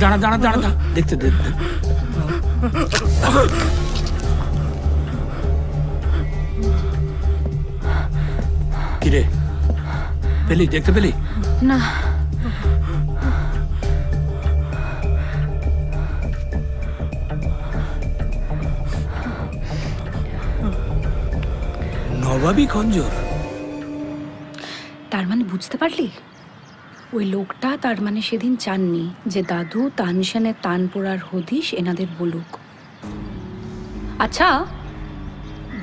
দাঁড়া দাঁড়া দাঁড়া দাঁড়া, দেখতে দেখতে। কিরে পেলি, দেখতে পেলি? না। নবাবী খঞ্জর? তার মানে বুঝতে পারলি, ওই লোকটা তার মানে সেদিন চাননি যে দাদু তানশানের তানপোড়ার হদিশ এনাদের বলুক। আচ্ছা,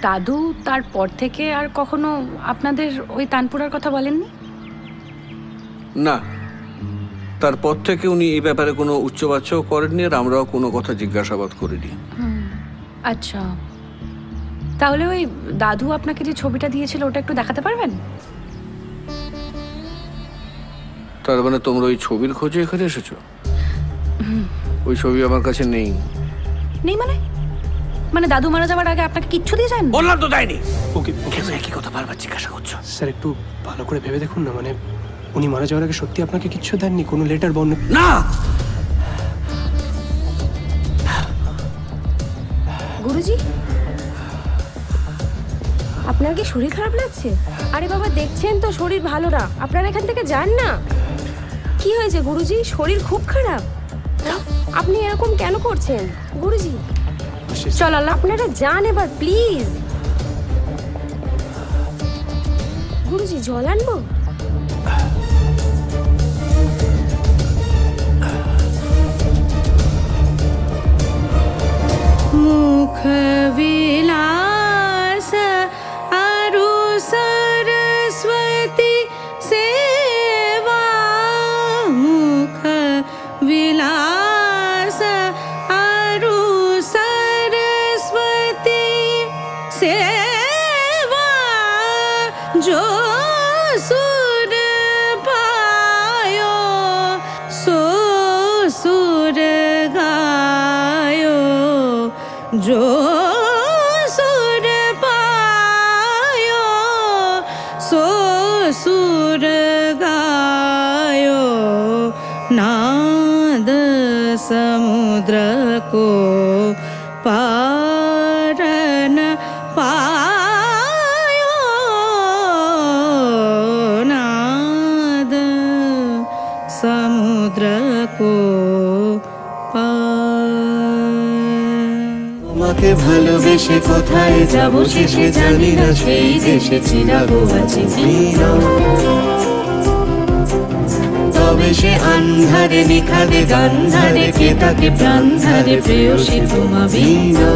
দাদু তারপর থেকে আর কখনো আপনাদের ওই তানপোড়ার কথা বলেননি? না, তারপর থেকে উনি এই ব্যাপারে কোনো উচ্চবাচ্যও করেননি, আর আমরাও কোনো কথা জিজ্ঞাসাবাদ করিনি। আচ্ছা, তাহলে ওই দাদু আপনাকে যে ছবিটা দিয়েছিল ওটা একটু দেখাতে পারবেন? তার মানে তোমরা ওই ছবির খোঁজে এখানে এসেছো? ওই ছবি আমার কাছে নেই। নেই মানে? মানে দাদু মারা যাওয়ার আগে আপনাকে কিচ্ছু দিয়ে যান? বললাম তো দেয়নি। ওকে কেন একই কথা বারবার জিজ্ঞাসা করছো? স্যার একটু ভালো করে ভেবে দেখুন না, মানে উনি মারা যাওয়ার আগে সত্যি আপনাকে কিচ্ছু দেননি? কোনো লেটার বর্ণ? না। গুরুজি, আপনার কি শরীর খারাপ লাগছে? আরে বাবা, দেখছেন তো শরীর ভালো না, আপনারা এখান থেকে যান না। কি হয়েছে গুরুজি? শরীর খুব খারাপ? আপনি এরকম কেন করছেন গুরুজি? চল আল্লাহ, আপনারা যান এবার প্লিজ। গুরুজি জল আনবো? মুখ বিলাস আরু সরস্বতী সেবা, মুখ বিলাস আরু সরস্বতী সেবা, जो सुर पायो सो सुर गायो, जो सुर पायो सो सुर गायो, नाद समुद्र को पार न पायो, नाद समुद्र को তোমাকে ভালোবেসে কোথায় যাব শেষে জানি না, সেই দেশে চিরাগো আছে বিনা। তবে সে আন্ধারে নিখাদে গান্ধারে কে তাকে প্রাণ ধারে প্রেয়সী তোমা বিনা।